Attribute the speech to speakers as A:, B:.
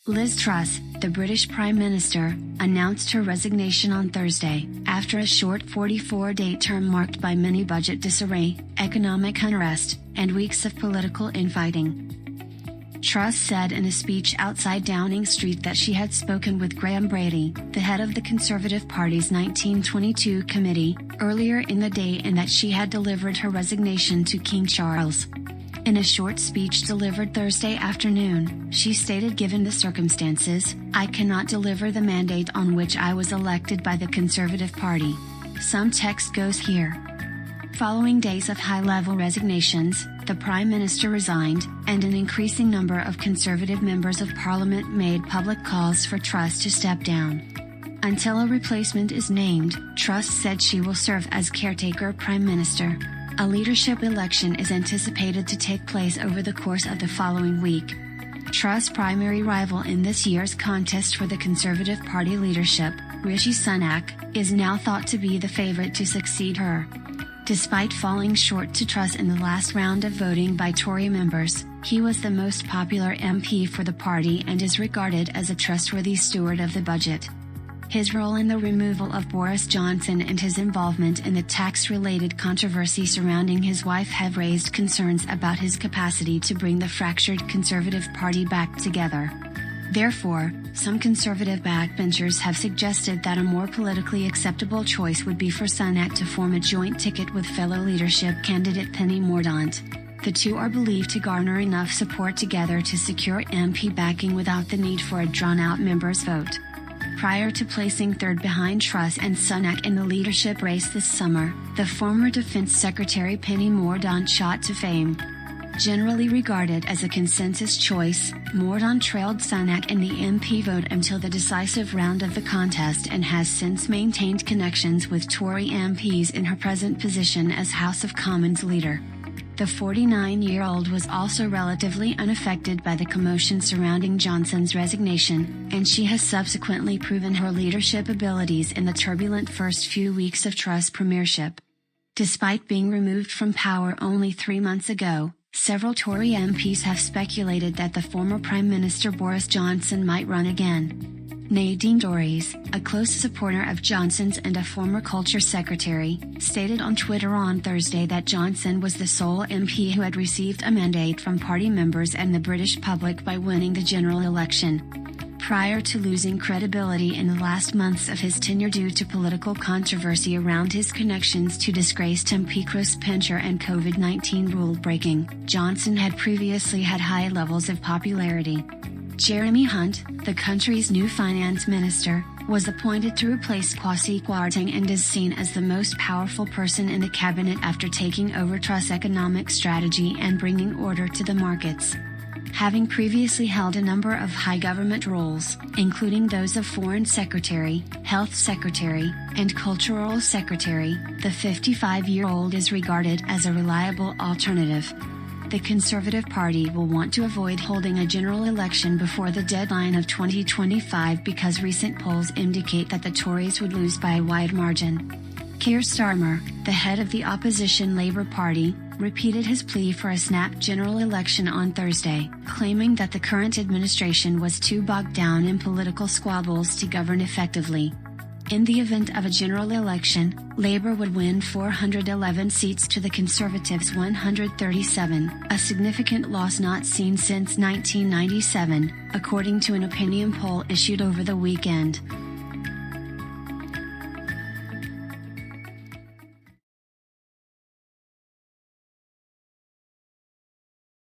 A: Liz Truss, the British Prime Minister, announced her resignation on Thursday, after a short 44-day term marked by many budget disarray, economic unrest, and weeks of political infighting. Truss said in a speech outside Downing Street that she had spoken with Graham Brady, the head of the Conservative Party's 1922 committee, earlier in the day and that she had delivered her resignation to King Charles. In a short speech delivered Thursday afternoon, she stated, "Given the circumstances, I cannot deliver the mandate on which I was elected by the Conservative Party." Some text goes here. Following days of high-level resignations, the Prime Minister resigned, and an increasing number of Conservative members of Parliament made public calls for Truss to step down. Until a replacement is named, Truss said she will serve as caretaker Prime Minister. A leadership election is anticipated to take place over the course of the following week. Truss' primary rival in this year's contest for the Conservative Party leadership, Rishi Sunak, is now thought to be the favourite to succeed her. Despite falling short to Truss in the last round of voting by Tory members, he was the most popular MP for the party and is regarded as a trustworthy steward of the budget. His role in the removal of Boris Johnson and his involvement in the tax-related controversy surrounding his wife have raised concerns about his capacity to bring the fractured Conservative Party back together. Therefore, some Conservative backbenchers have suggested that a more politically acceptable choice would be for Sunak to form a joint ticket with fellow leadership candidate Penny Mordaunt. The two are believed to garner enough support together to secure MP backing without the need for a drawn-out members' vote. Prior to placing third behind Truss and Sunak in the leadership race this summer, the former Defense Secretary Penny Mordaunt shot to fame. Generally regarded as a consensus choice, Mordaunt trailed Sunak in the MP vote until the decisive round of the contest and has since maintained connections with Tory MPs in her present position as House of Commons leader. The 49-year-old was also relatively unaffected by the commotion surrounding Johnson's resignation, and she has subsequently proven her leadership abilities in the turbulent first few weeks of Truss' premiership. Despite being removed from power only 3 months ago, several Tory MPs have speculated that the former Prime Minister Boris Johnson might run again. Nadine Dorries, a close supporter of Johnson's and a former Culture Secretary, stated on Twitter on Thursday that Johnson was the sole MP who had received a mandate from party members and the British public by winning the general election. Prior to losing credibility in the last months of his tenure due to political controversy around his connections to disgraced MP Chris Pincher and COVID-19 rule-breaking, Johnson had previously had high levels of popularity. Jeremy Hunt, the country's new finance minister, was appointed to replace Kwasi Kwarteng and is seen as the most powerful person in the cabinet after taking over Truss' economic strategy and bringing order to the markets. Having previously held a number of high government roles, including those of Foreign Secretary, Health Secretary, and Cultural Secretary, the 55-year-old is regarded as a reliable alternative. The Conservative Party will want to avoid holding a general election before the deadline of 2025 because recent polls indicate that the Tories would lose by a wide margin. Keir Starmer, the head of the opposition Labour Party, repeated his plea for a snap general election on Thursday, claiming that the current administration was too bogged down in political squabbles to govern effectively. In the event of a general election, Labour would win 411 seats to the Conservatives' 137, a significant loss not seen since 1997, according to an opinion poll issued over the weekend.